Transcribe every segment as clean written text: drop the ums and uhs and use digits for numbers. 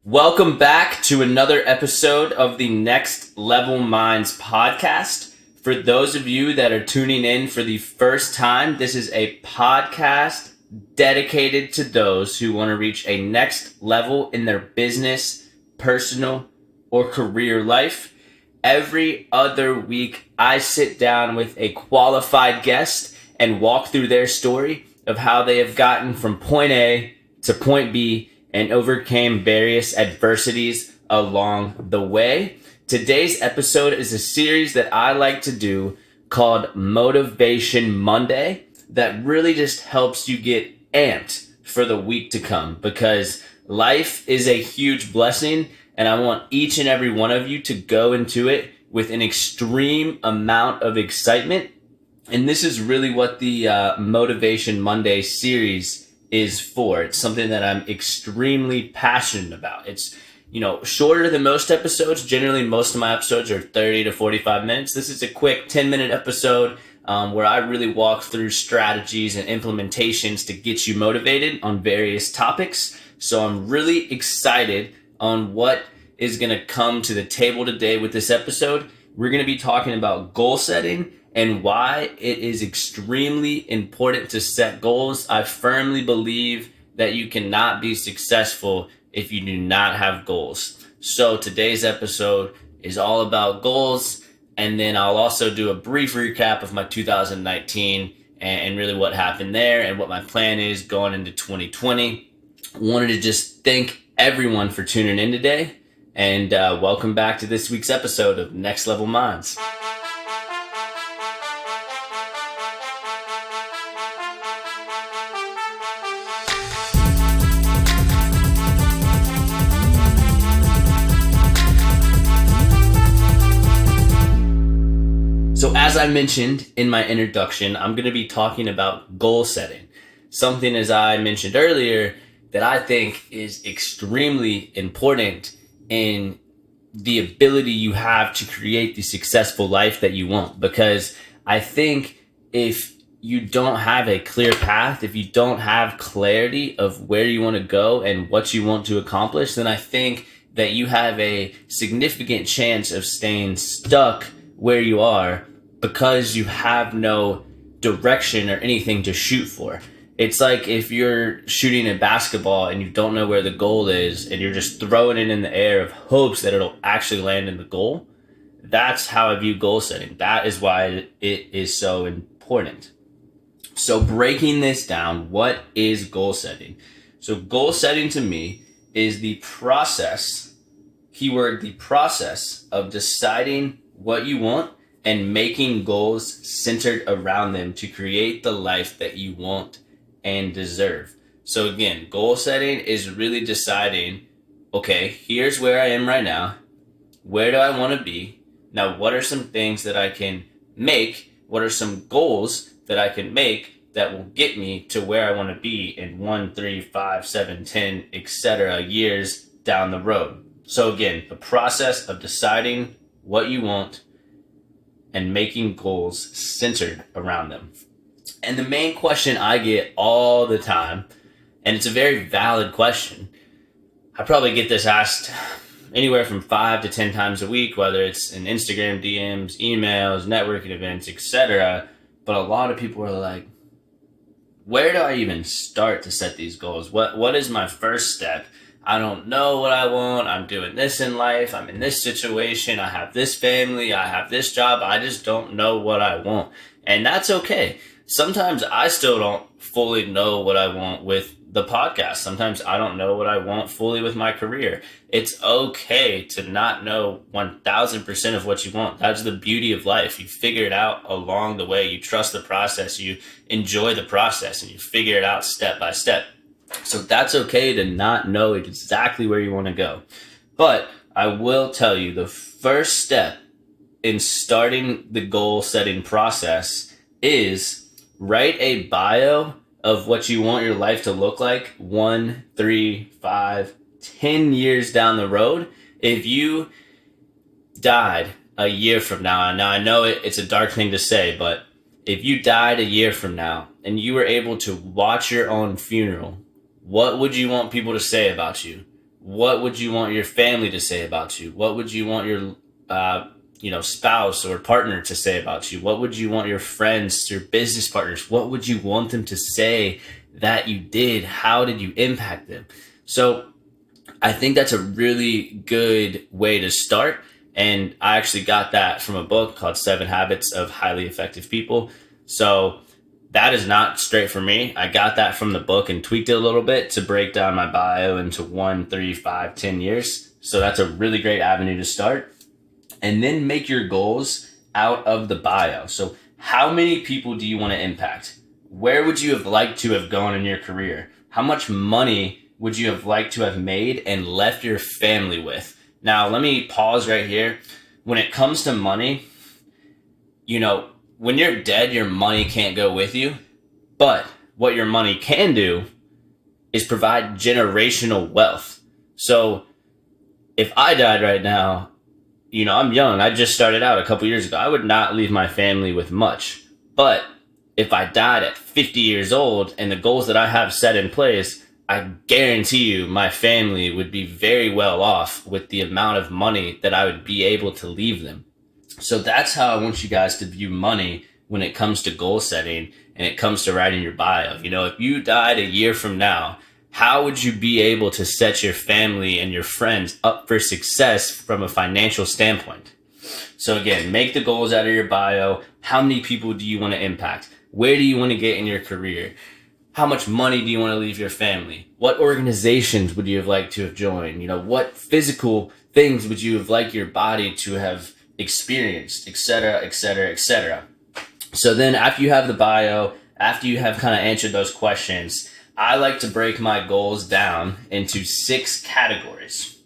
Welcome back to another episode of the Next Level Minds podcast. For those of you that are tuning in for the first time, this is a podcast dedicated to those who want to reach a next level in their business, personal, or career life. Every other week, I sit down with a qualified guest and walk through their story of how they have gotten from point A to point B and overcame various adversities along the way. Today's episode is a series that I like to do called Motivation Monday that really just helps you get amped for the week to come, because life is a huge blessing and I want each and every one of you to go into it with an extreme amount of excitement. And this is really what the Motivation Monday series is for. It's something that I'm extremely passionate about. It's, shorter than most episodes. Generally, most of my episodes are 30 to 45 minutes. This is a quick 10-minute episode where I really walk through strategies and implementations to get you motivated on various topics. So I'm really excited on what is going to come to the table today with this episode. We're going to be talking about goal setting and why it is extremely important to set goals. I firmly believe that you cannot be successful if you do not have goals. So today's episode is all about goals, and then I'll also do a brief recap of my 2019 and really what happened there and what my plan is going into 2020. Wanted to just thank everyone for tuning in today, and welcome back to this week's episode of Next Level Minds. So as I mentioned in my introduction, I'm going to be talking about goal setting. Something, as I mentioned earlier, that I think is extremely important in the ability you have to create the successful life that you want. Because I think if you don't have a clear path, if you don't have clarity of where you want to go and what you want to accomplish, then I think that you have a significant chance of staying stuck where you are because you have no direction or anything to shoot for. It's like if you're shooting a basketball and you don't know where the goal is and you're just throwing it in the air of hopes that it'll actually land in the goal. That's how I view goal setting. That is why it is so important. So breaking this down, what is goal setting? So goal setting to me is the process, keyword, the process of deciding what you want and making goals centered around them to create the life that you want and deserve. So again, goal setting is really deciding, okay, here's where I am right now. Where do I want to be? Now, what are some things that I can make? What are some goals that I can make that will get me to where I want to be in 1, 3, 5, 7, 10, etc. years down the road? So again, the process of deciding what you want and making goals centered around them. And the main question I get all the time, and it's a very valid question. I probably get this asked anywhere from 5 to 10 times a week, whether it's in Instagram DMs, emails, networking events, etc. But a lot of people are like, where do I even start to set these goals? What is my first step? I don't know what I want. I'm doing this in life. I'm in this situation. I have this family. I have this job. I just don't know what I want. And that's okay. Sometimes I still don't fully know what I want with the podcast. Sometimes I don't know what I want fully with my career. It's okay to not know 1000% of what you want. That's the beauty of life. You figure it out along the way. You trust the process. You enjoy the process and you figure it out step by step. So that's okay to not know exactly where you want to go. But I will tell you, the first step in starting the goal setting process is write a bio of what you want your life to look like 1, 3, 5, 10 years down the road. If you died a year from now I know it's a dark thing to say, but if you died a year from now and you were able to watch your own funeral, what would you want people to say about you? What would you want your family to say about you? What would you want your spouse or partner to say about you? What would you want your friends, your business partners, what would you want them to say that you did? How did you impact them? So I think that's a really good way to start. And I actually got that from a book called 7 Habits of Highly Effective People. So that is not straight from me. I got that from the book and tweaked it a little bit to break down my bio into 1, 3, 5, 10 years. So that's a really great avenue to start. And then make your goals out of the bio. So how many people do you want to impact? Where would you have liked to have gone in your career? How much money would you have liked to have made and left your family with? Now, let me pause right here. When it comes to money, when you're dead, your money can't go with you. But what your money can do is provide generational wealth. So if I died right now, I'm young. I just started out a couple years ago. I would not leave my family with much. But if I died at 50 years old and the goals that I have set in place, I guarantee you my family would be very well off with the amount of money that I would be able to leave them. So that's how I want you guys to view money when it comes to goal setting and it comes to writing your bio. If you died a year from now, how would you be able to set your family and your friends up for success from a financial standpoint? So again, make the goals out of your bio. How many people do you want to impact? Where do you want to get in your career? How much money do you want to leave your family? What organizations would you have liked to have joined? What physical things would you have liked your body to have experienced, et cetera, et cetera, et cetera. So then after you have the bio, after you have kind of answered those questions, I like to break my goals down into 6 categories.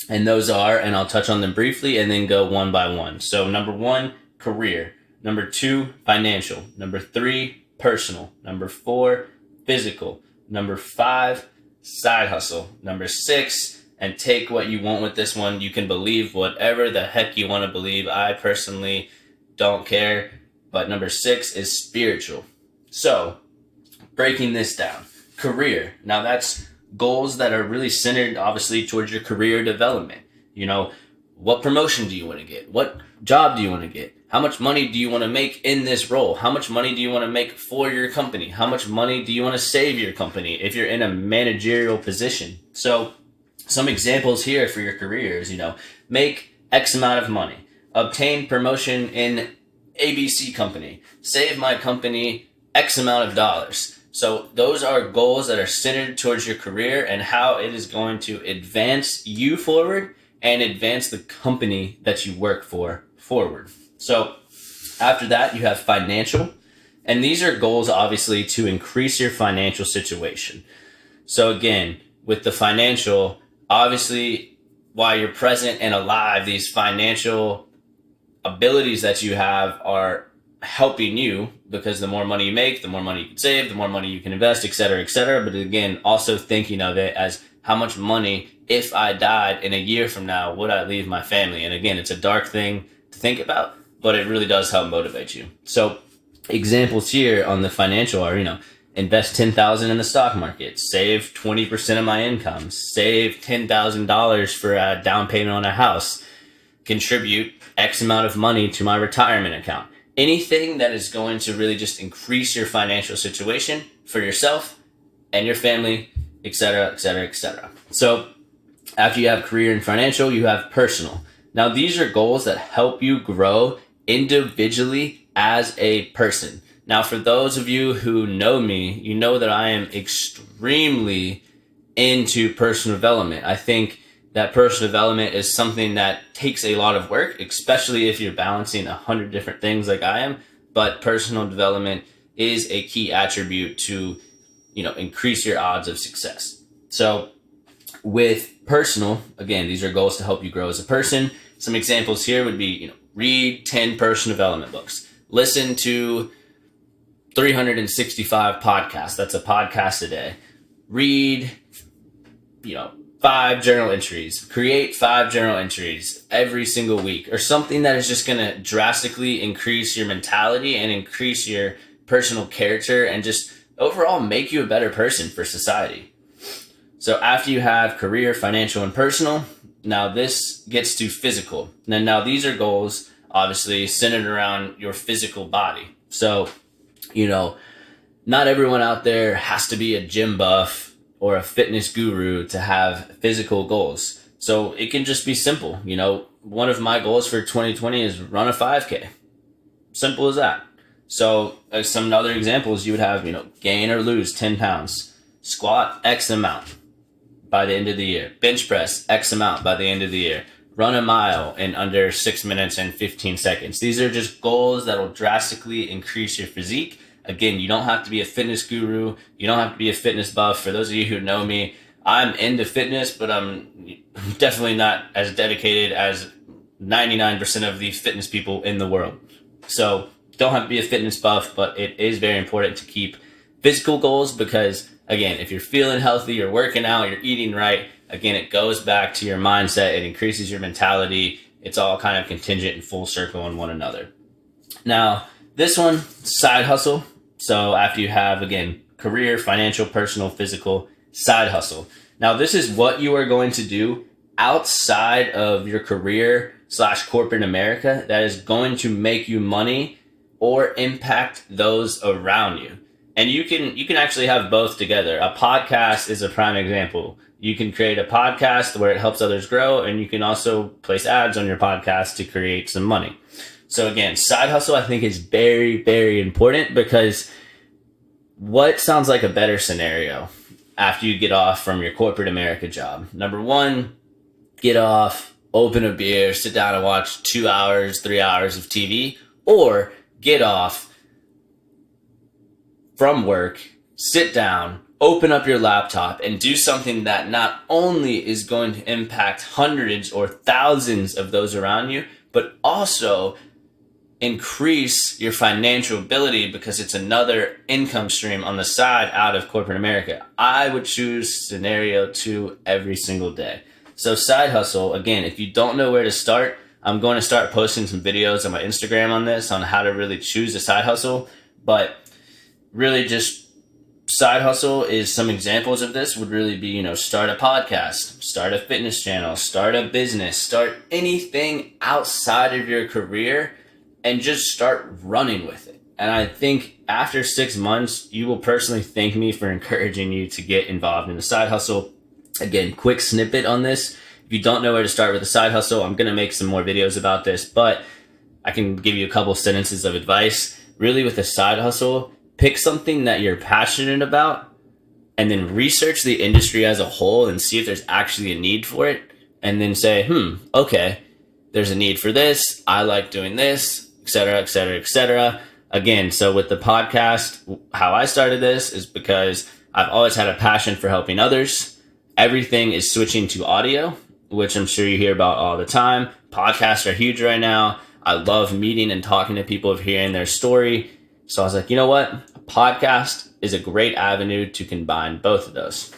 And those are, and I'll touch on them briefly and then go one by one. So number 1, career. Number 2, financial. Number 3, personal. Number 4, physical. Number 5, side hustle. Number 6, and take what you want with this one. You can believe whatever the heck you want to believe. I personally don't care. But number 6 is spiritual. So breaking this down. Career. Now that's goals that are really centered obviously towards your career development. What promotion do you want to get? What job do you want to get? How much money do you want to make in this role? How much money do you want to make for your company? How much money do you want to save your company if you're in a managerial position? So some examples here for your career is, make X amount of money, obtain promotion in ABC company, save my company X amount of dollars. So those are goals that are centered towards your career and how it is going to advance you forward and advance the company that you work for forward. So after that, you have financial. And these are goals, obviously, to increase your financial situation. So again, with the financial, obviously, while you're present and alive, these financial abilities that you have are helping you because the more money you make, the more money you can save, the more money you can invest, et cetera, et cetera. But again, also thinking of it as how much money, if I died in a year from now, would I leave my family? And again, it's a dark thing to think about, but it really does help motivate you. So examples here on the financial are, invest $10,000 in the stock market, save 20% of my income, save $10,000 for a down payment on a house, contribute X amount of money to my retirement account. Anything that is going to really just increase your financial situation for yourself and your family, et cetera, et cetera, et cetera. So after you have career and financial, you have personal. Now, these are goals that help you grow individually as a person. Now, for those of you who know me, you know that I am extremely into personal development. I think that personal development is something that takes a lot of work, especially if you're balancing 100 different things like I am. But personal development is a key attribute to, increase your odds of success. So with personal, again, these are goals to help you grow as a person. Some examples here would be, read 10 personal development books, listen to 365 podcasts. That's a podcast a day. Read, 5 journal entries, create 5 journal entries every single week, or something that is just going to drastically increase your mentality and increase your personal character and just overall make you a better person for society. So after you have career, financial, and personal, now this gets to physical. Now these are goals obviously centered around your physical body. So, not everyone out there has to be a gym buff or a fitness guru to have physical goals. So it can just be simple. One of my goals for 2020 is run a 5K. Simple as that. So some other examples you would have, gain or lose 10 pounds, squat X amount by the end of the year, bench press X amount by the end of the year, run a mile in under 6 minutes and 15 seconds. These are just goals that will drastically increase your physique. Again, you don't have to be a fitness guru. You don't have to be a fitness buff. For those of you who know me, I'm into fitness, but I'm definitely not as dedicated as 99% of the fitness people in the world. So don't have to be a fitness buff, but it is very important to keep physical goals because, again, if you're feeling healthy, you're working out, you're eating right, again, it goes back to your mindset. It increases your mentality. It's all kind of contingent and full circle on one another. Now, this one, side hustle. So after you have, again, career, financial, personal, physical, side hustle. Now, this is what you are going to do outside of your career / corporate America that is going to make you money or impact those around you. And you can actually have both together. A podcast is a prime example. You can create a podcast where it helps others grow, and you can also place ads on your podcast to create some money. So again, side hustle I think is very, very important because what sounds like a better scenario after you get off from your corporate America job? Number one, get off, open a beer, sit down and watch 2 hours, 3 hours of TV, or get off from work, sit down, open up your laptop, and do something that not only is going to impact hundreds or thousands of those around you, but also increase your financial ability because it's another income stream on the side out of corporate America. I would choose scenario 2 every single day. So side hustle, again, if you don't know where to start, I'm going to start posting some videos on my Instagram on this, on how to really choose a side hustle. But really just side hustle is some examples of this would really be, start a podcast, start a fitness channel, start a business, start anything outside of your career and just start running with it. And I think after 6 months, you will personally thank me for encouraging you to get involved in a side hustle. Again, quick snippet on this. If you don't know where to start with a side hustle, I'm going to make some more videos about this, but I can give you a couple sentences of advice. Really with a side hustle, pick something that you're passionate about and then research the industry as a whole and see if there's actually a need for it. And then say, okay, there's a need for this. I like doing this, et cetera, et cetera, et cetera. Again, so with the podcast, how I started this is because I've always had a passion for helping others. Everything is switching to audio, which I'm sure you hear about all the time. Podcasts are huge right now. I love meeting and talking to people of hearing their story. So I was like, you know what? A podcast is a great avenue to combine both of those.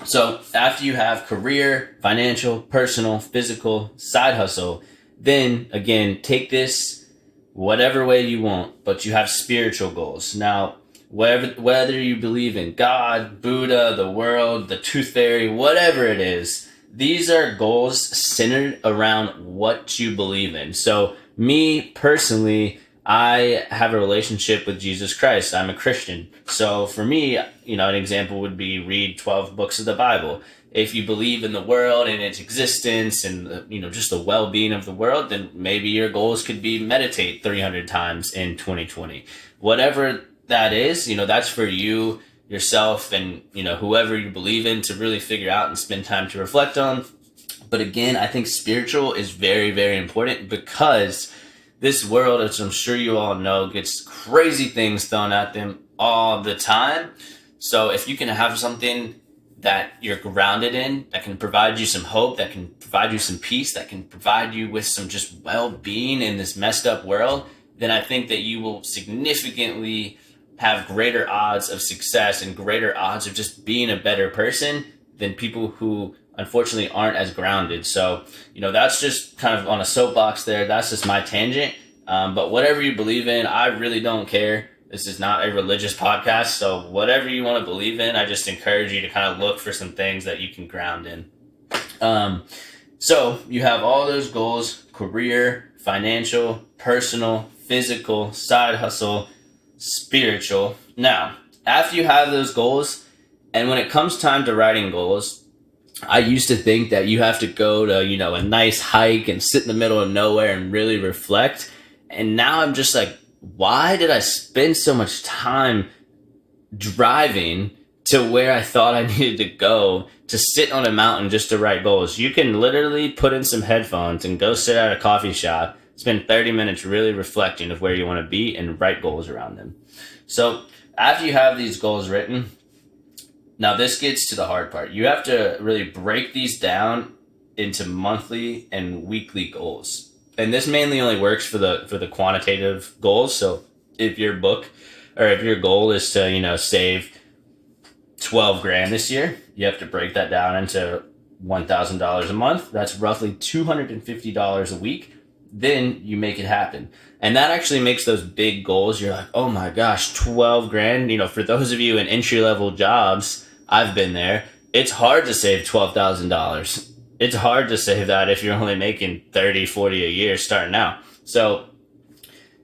So after you have career, financial, personal, physical, side hustle, then again, take this whatever way you want, but you have spiritual goals. Now, whether you believe in God, Buddha, the world, the tooth fairy, whatever it is, these are goals centered around what you believe in. So me personally, I have a relationship with Jesus Christ. I'm a Christian. So for me, an example would be read 12 books of the Bible. If you believe in the world and its existence and, just the well-being of the world, then maybe your goals could be meditate 300 times in 2020. Whatever that is, that's for you, yourself, and, whoever you believe in to really figure out and spend time to reflect on. But again, I think spiritual is very, very important because this world, as I'm sure you all know, gets crazy things thrown at them all the time. So if you can have something that you're grounded in, that can provide you some hope, that can provide you some peace, that can provide you with some just well-being in this messed up world, then I think that you will significantly have greater odds of success and greater odds of just being a better person than people who unfortunately aren't as grounded. So, that's just kind of on a soapbox there. That's just my tangent. But whatever you believe in, I really don't care. This is not a religious podcast, so whatever you want to believe in, I just encourage you to kind of look for some things that you can ground in. So you have all those goals: career, financial, personal, physical, side hustle, spiritual. Now, after you have those goals, and when it comes time to writing goals, I used to think that you have to go to, a nice hike and sit in the middle of nowhere and really reflect. And now I'm just like, why did I spend so much time driving to where I thought I needed to go to sit on a mountain just to write goals? You can literally put in some headphones and go sit at a coffee shop, spend 30 minutes really reflecting of where you want to be and write goals around them. So after you have these goals written, now this gets to the hard part. You have to really break these down into monthly and weekly goals. And this mainly only works for the quantitative goals. So if your goal is to, save 12 grand this year, you have to break that down into $1,000 a month. That's roughly $250 a week. Then you make it happen. And that actually makes those big goals. You're like, oh my gosh, 12 grand. For those of you in entry level jobs, I've been there. It's hard to save $12,000. It's hard to save that if you're only making 30, 40 a year starting out. So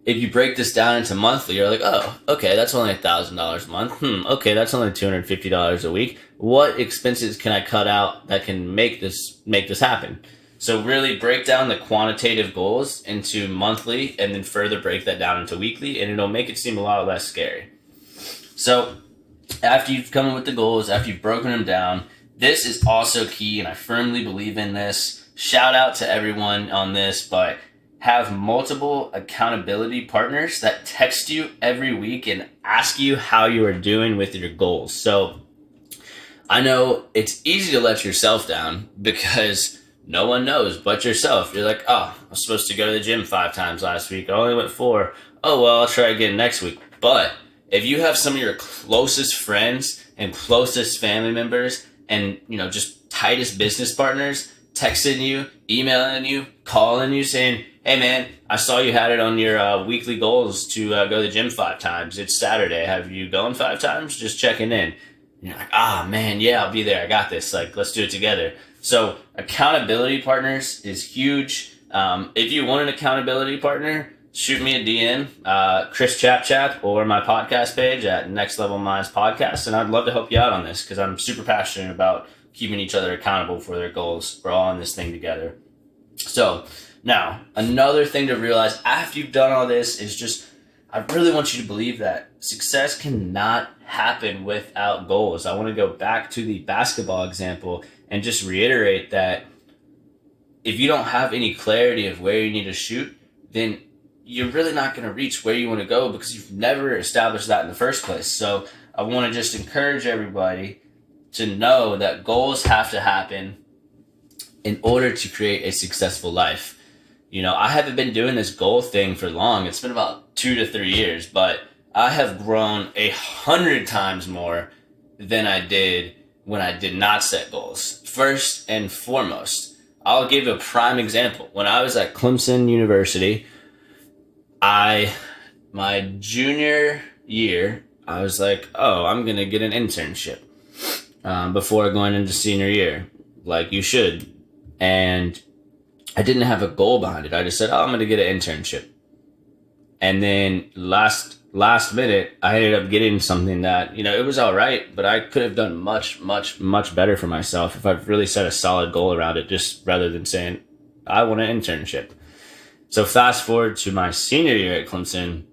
if you break this down into monthly, you're like, oh, okay, that's only $1,000 a month. Okay, that's only $250 a week. What expenses can I cut out that can make this happen? So really break down the quantitative goals into monthly and then further break that down into weekly, and it'll make it seem a lot less scary. So after you've come up with the goals, after you've broken them down, this is also key, and I firmly believe in this. Shout out to everyone on this, but have multiple accountability partners that text you every week and ask you how you are doing with your goals. So I know it's easy to let yourself down because no one knows but yourself. You're like, oh, I was supposed to go to the gym 5 times last week. I only went 4. Oh, well, I'll try again next week. But if you have some of your closest friends and closest family members and, just tightest business partners texting you, emailing you, calling you, saying, hey man, I saw you had it on your weekly goals to go to the gym 5 times. It's Saturday. Have you gone 5 times? Just checking in. And you're like, man, yeah, I'll be there. I got this. Like, let's do it together. So accountability partners is huge. If you want an accountability partner, shoot me a DM, Chris Chap, or my podcast page at Next Level Minds Podcast. And I'd love to help you out on this because I'm super passionate about keeping each other accountable for their goals. We're all in this thing together. So now, another thing to realize after you've done all this is just, I really want you to believe that success cannot happen without goals. I want to go back to the basketball example and just reiterate that if you don't have any clarity of where you need to shoot, then you're really not going to reach where you want to go because you've never established that in the first place. So I want to just encourage everybody to know that goals have to happen in order to create a successful life. I haven't been doing this goal thing for long. It's been about 2 to 3 years, but I have grown 100 times more than I did when I did not set goals. First and foremost, I'll give a prime example. When I was at Clemson University, my junior year, I was like, oh, I'm going to get an internship before going into senior year, like you should. And I didn't have a goal behind it. I just said, oh, I'm going to get an internship. And then last minute, I ended up getting something that, it was all right, but I could have done much, much, much better for myself if I've really set a solid goal around it, just rather than saying, I want an internship. So fast forward to my senior year at Clemson,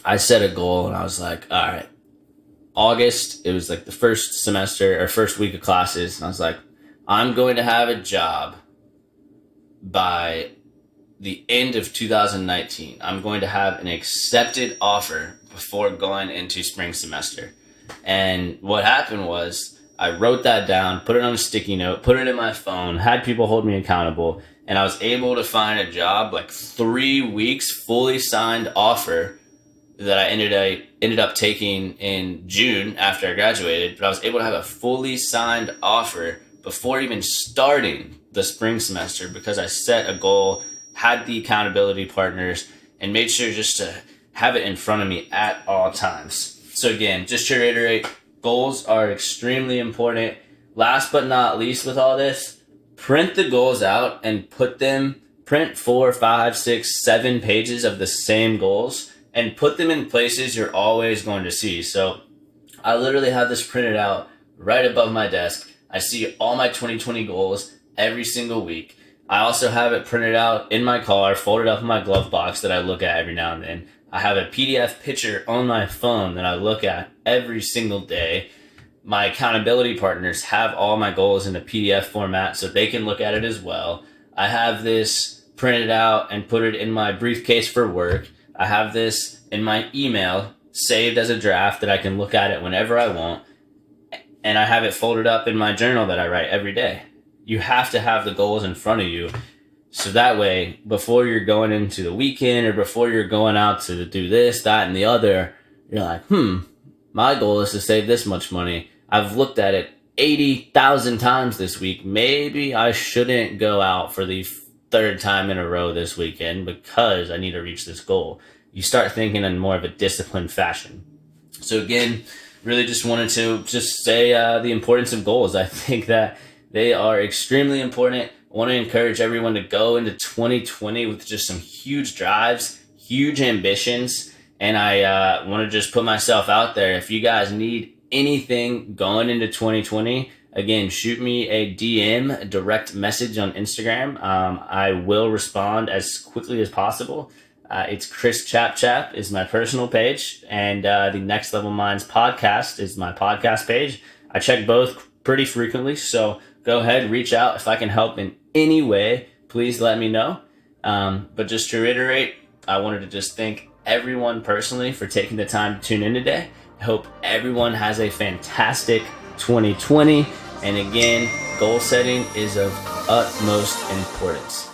I set a goal and I was like, all right, August, it was like the first semester or first week of classes. And I was like, I'm going to have a job by the end of 2019. I'm going to have an accepted offer before going into spring semester. And what happened was I wrote that down, put it on a sticky note, put it in my phone, had people hold me accountable, and I was able to find a job like 3 weeks, fully signed offer that I ended up taking in June after I graduated. But I was able to have a fully signed offer before even starting the spring semester because I set a goal, had the accountability partners, and made sure just to have it in front of me at all times. So again, just to reiterate, goals are extremely important. Last but not least with all this, print the goals out and print 4, 5, 6, 7 pages of the same goals and put them in places you're always going to see. So I literally have this printed out right above my desk. I see all my 2020 goals every single week. I also have it printed out in my car, folded up in my glove box that I look at every now and then. I have a PDF picture on my phone that I look at every single day. My accountability partners have all my goals in a PDF format so they can look at it as well. I have this printed out and put it in my briefcase for work. I have this in my email saved as a draft that I can look at it whenever I want. And I have it folded up in my journal that I write every day. You have to have the goals in front of you. So that way, before you're going into the weekend or before you're going out to do this, that, and the other, you're like, my goal is to save this much money. I've looked at it 80,000 times this week. Maybe I shouldn't go out for the third time in a row this weekend because I need to reach this goal. You start thinking in more of a disciplined fashion. So again, really just wanted to just say the importance of goals. I think that they are extremely important. I want to encourage everyone to go into 2020 with just some huge drives, huge ambitions. And I want to just put myself out there. If you guys need anything going into 2020, again, shoot me a DM, a direct message on Instagram. I will respond as quickly as possible. It's Chris Chap is my personal page, and the Next Level Minds podcast is my podcast page. I check both pretty frequently, so go ahead, reach out. If I can help in any way, please let me know. But just to reiterate, I wanted to just thank everyone personally for taking the time to tune in today. I hope everyone has a fantastic 2020. And again, goal setting is of utmost importance.